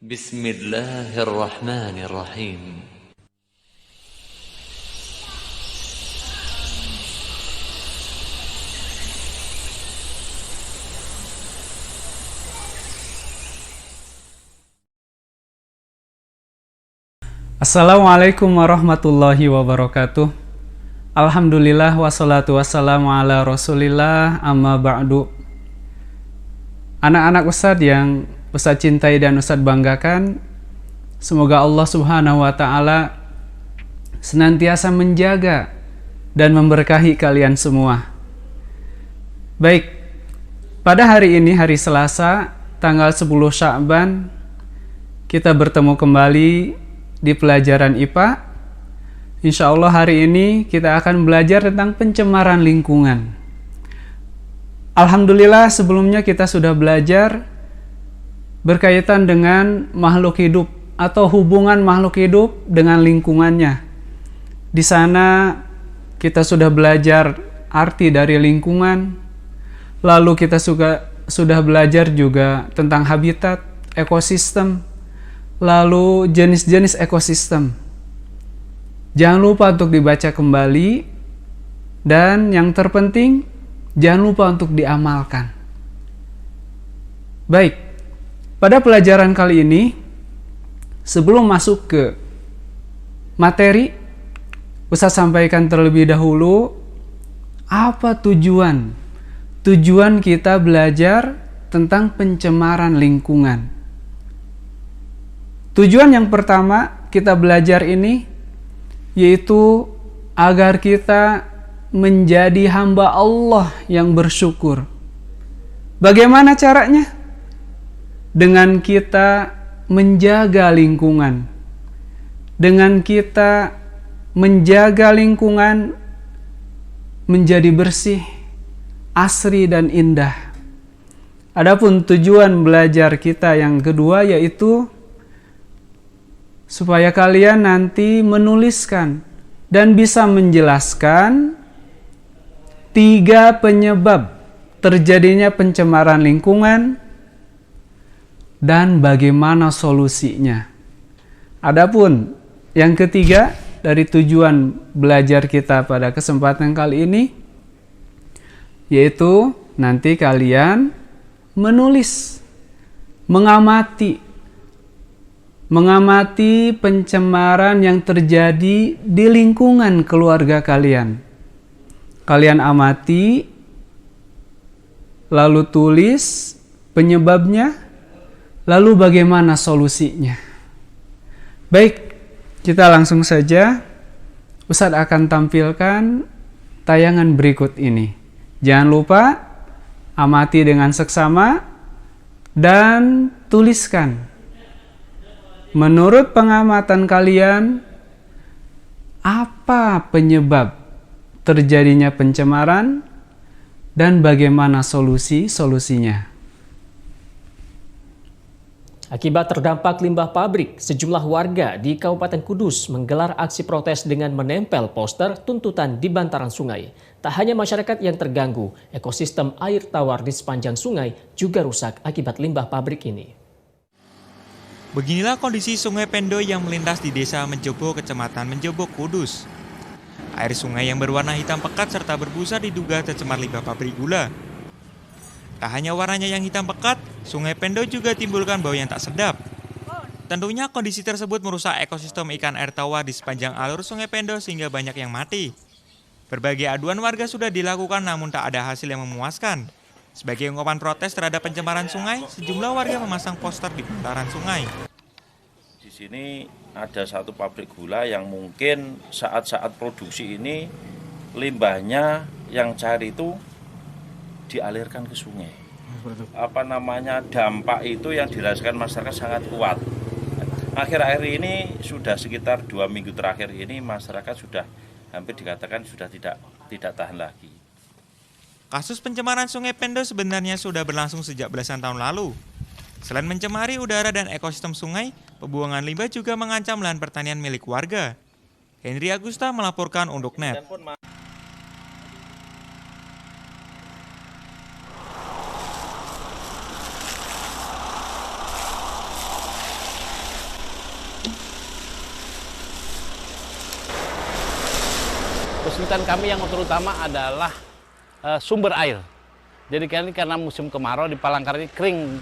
Bismillahirrahmanirrahim. Assalamualaikum warahmatullahi wabarakatuh. Alhamdulillah wassalatu wassalamu ala rasulillah amma ba'du. Anak-anak Ustadz yang Ustadz cintai dan Ustadz banggakan, semoga Allah subhanahu wa ta'ala senantiasa menjaga dan memberkahi kalian semua. Baik, pada hari ini, hari Selasa, tanggal 10 Sya'ban, kita bertemu kembali di pelajaran IPA. Insya Allah hari ini kita akan belajar tentang pencemaran lingkungan. Alhamdulillah sebelumnya kita sudah belajar berkaitan dengan makhluk hidup atau hubungan makhluk hidup dengan lingkungannya. Di sana kita sudah belajar arti dari lingkungan, lalu kita sudah belajar juga tentang habitat, ekosistem, lalu jenis-jenis ekosistem. Jangan lupa untuk dibaca kembali, dan yang terpenting jangan lupa untuk diamalkan. Baik, pada pelajaran kali ini, sebelum masuk ke materi, Ustaz sampaikan terlebih dahulu apa tujuan kita belajar tentang pencemaran lingkungan. Tujuan yang pertama kita belajar ini yaitu agar kita menjadi hamba Allah yang bersyukur. Bagaimana caranya? Dengan kita menjaga lingkungan. Dengan kita menjaga lingkungan menjadi bersih, asri dan indah. Adapun tujuan belajar kita yang kedua yaitu supaya kalian nanti menuliskan dan bisa menjelaskan 3 penyebab terjadinya pencemaran lingkungan dan bagaimana solusinya. Adapun yang ketiga dari tujuan belajar kita pada kesempatan kali ini yaitu nanti kalian menulis, mengamati pencemaran yang terjadi di lingkungan keluarga kalian. Kalian amati, lalu tulis penyebabnya, lalu bagaimana solusinya. Baik, kita langsung saja. Ustadz akan tampilkan tayangan berikut ini. Jangan lupa amati dengan seksama dan tuliskan. Menurut pengamatan kalian, apa penyebab terjadinya pencemaran dan bagaimana solusinya? Akibat terdampak limbah pabrik, sejumlah warga di Kabupaten Kudus menggelar aksi protes dengan menempel poster tuntutan di bantaran sungai. Tak hanya masyarakat yang terganggu, ekosistem air tawar di sepanjang sungai juga rusak akibat limbah pabrik ini. Beginilah kondisi Sungai Pendo yang melintas di Desa Menjobo, Kecamatan Menjobo, Kudus. Air sungai yang berwarna hitam pekat serta berbusa diduga tercemar limbah pabrik gula. Tak hanya warnanya yang hitam pekat, Sungai Pendo juga timbulkan bau yang tak sedap. Tentunya kondisi tersebut merusak ekosistem ikan air tawar di sepanjang alur Sungai Pendo sehingga banyak yang mati. Berbagai aduan warga sudah dilakukan namun tak ada hasil yang memuaskan. Sebagai ungkapan protes terhadap pencemaran sungai, sejumlah warga memasang poster di bantaran sungai. Di sini ada satu pabrik gula yang mungkin saat-saat produksi ini limbahnya yang cair itu dialirkan ke sungai. Dampak itu yang dirasakan masyarakat sangat kuat. Akhir-akhir ini sudah sekitar 2 minggu terakhir ini masyarakat sudah hampir dikatakan sudah tidak tahan lagi. Kasus pencemaran Sungai Pendo sebenarnya sudah berlangsung sejak belasan tahun lalu. Selain mencemari udara dan ekosistem sungai, pembuangan limbah juga mengancam lahan pertanian milik warga. Henry Agusta melaporkan untuk NET. Kesulitan kami yang terutama adalah sumber air. Jadi karena musim kemarau di Palangkaraya ini kering.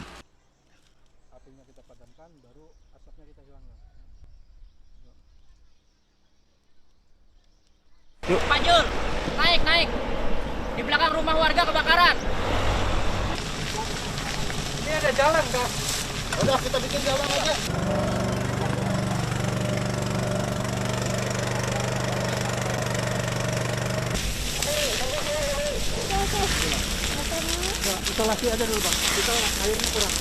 Apinya kita padamkan, baru asapnya kita hilangkan. Pak Jul, naik. Di belakang rumah warga kebakaran. Ini ada jalan, Kak. Udah kita bikin jalan aja. Isolasi aja dulu, Bang. Kita airnya kurang.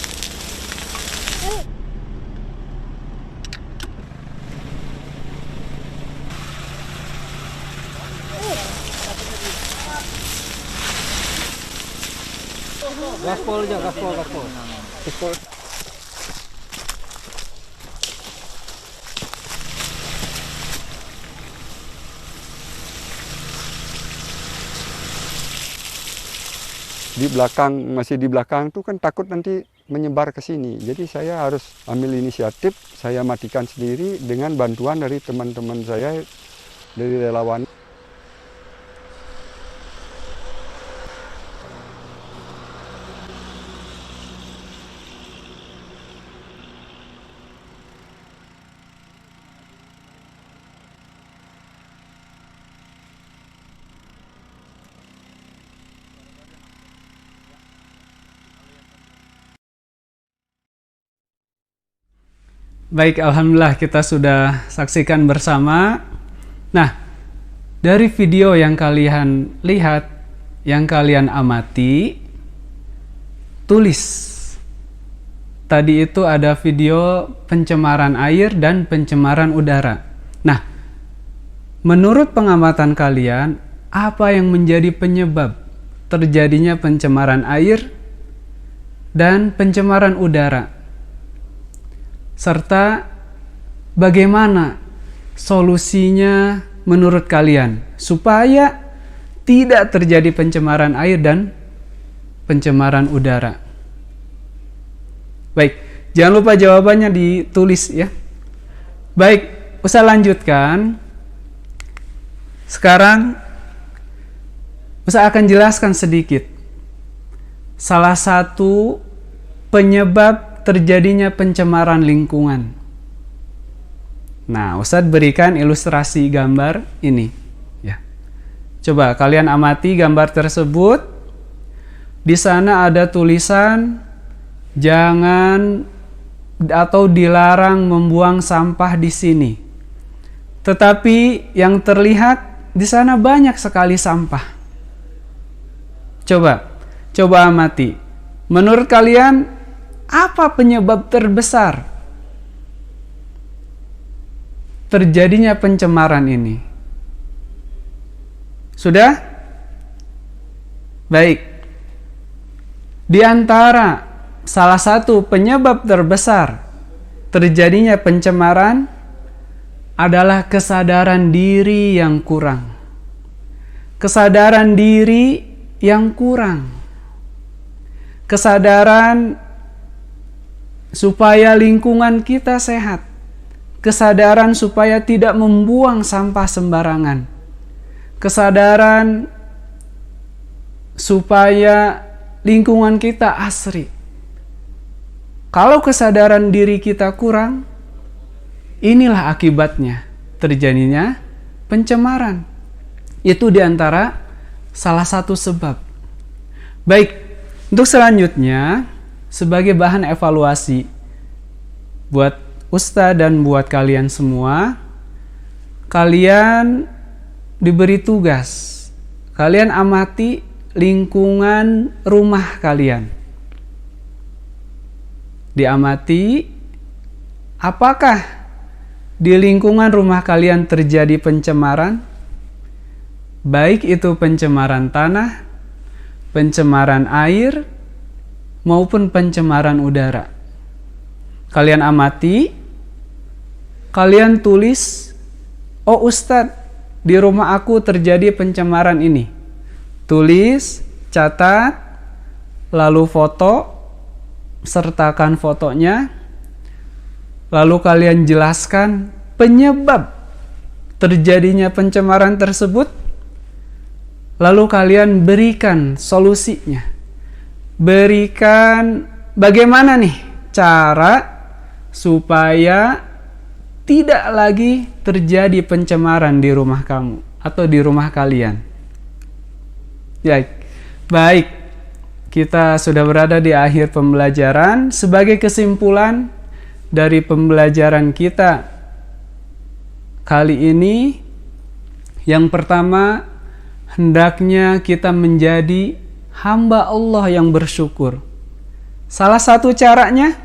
Gaspol aja, gaspol. Masih di belakang tuh kan takut nanti menyebar ke sini. Jadi saya harus ambil inisiatif, saya matikan sendiri dengan bantuan dari teman-teman saya, dari relawan. Baik, alhamdulillah kita sudah saksikan bersama. Nah, dari video yang kalian lihat, yang kalian amati, tulis. Tadi itu ada video pencemaran air dan pencemaran udara. Nah, menurut pengamatan kalian, apa yang menjadi penyebab terjadinya pencemaran air dan pencemaran udara? Serta bagaimana solusinya menurut kalian supaya tidak terjadi pencemaran air dan pencemaran udara. Baik, jangan lupa jawabannya ditulis ya. Baik, Ustaz lanjutkan. Sekarang Ustaz akan jelaskan sedikit salah satu penyebab terjadinya pencemaran lingkungan. Nah, Ustadz berikan ilustrasi gambar ini. Ya. Coba kalian amati gambar tersebut. Di sana ada tulisan jangan atau dilarang membuang sampah di sini. Tetapi yang terlihat di sana banyak sekali sampah. Coba amati. Menurut kalian apa penyebab terbesar terjadinya pencemaran ini? Sudah? Baik. Di antara salah satu penyebab terbesar terjadinya pencemaran adalah kesadaran diri yang kurang. Kesadaran diri yang kurang. Kesadaran supaya lingkungan kita sehat. Kesadaran supaya tidak membuang sampah sembarangan. Kesadaran supaya lingkungan kita asri. Kalau kesadaran diri kita kurang, inilah akibatnya terjadinya pencemaran. Itu diantara salah satu sebab. Baik, untuk selanjutnya sebagai bahan evaluasi buat Ustadz dan buat kalian semua, kalian diberi tugas. Kalian amati lingkungan rumah kalian. Diamati apakah di lingkungan rumah kalian terjadi pencemaran, baik itu pencemaran tanah, pencemaran air, maupun pencemaran udara. Kalian amati, kalian tulis, oh Ustadz, di rumah aku terjadi pencemaran ini. Tulis, catat, lalu foto, sertakan fotonya, lalu kalian jelaskan penyebab terjadinya pencemaran tersebut lalu kalian berikan solusinya. Berikan bagaimana nih cara supaya tidak lagi terjadi pencemaran di rumah kamu atau di rumah kalian. Ya, baik, kita sudah berada di akhir pembelajaran. Sebagai kesimpulan dari pembelajaran kita kali ini, yang pertama, hendaknya kita menjadi hamba Allah yang bersyukur. Salah satu caranya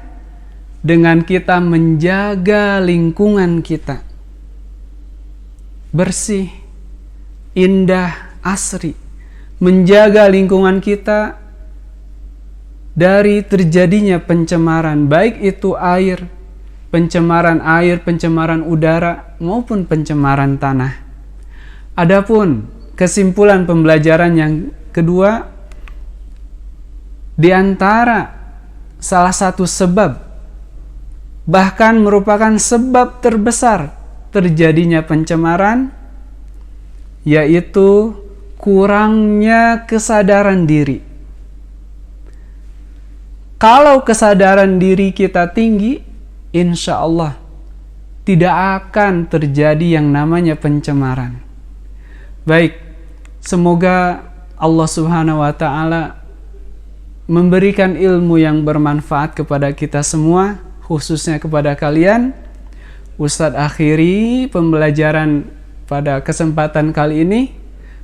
dengan kita menjaga lingkungan kita bersih, indah, asri. Menjaga lingkungan kita dari terjadinya pencemaran, baik itu air, pencemaran udara, maupun pencemaran tanah. Adapun kesimpulan pembelajaran yang kedua, di antara salah satu sebab, bahkan merupakan sebab terbesar terjadinya pencemaran, yaitu kurangnya kesadaran diri. Kalau kesadaran diri kita tinggi, insya Allah tidak akan terjadi yang namanya pencemaran. Baik, semoga Allah Subhanahu wa Ta'ala memberikan ilmu yang bermanfaat kepada kita semua, khususnya kepada kalian. Ustadz akhiri pembelajaran pada kesempatan kali ini.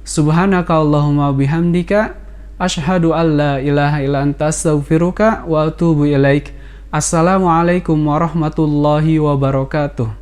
Subhanaka Allahumma bihamdika asyhadu an la ilaha illa anta astaghfiruka wa atubu ilaik. Assalamualaikum warahmatullahi wabarakatuh.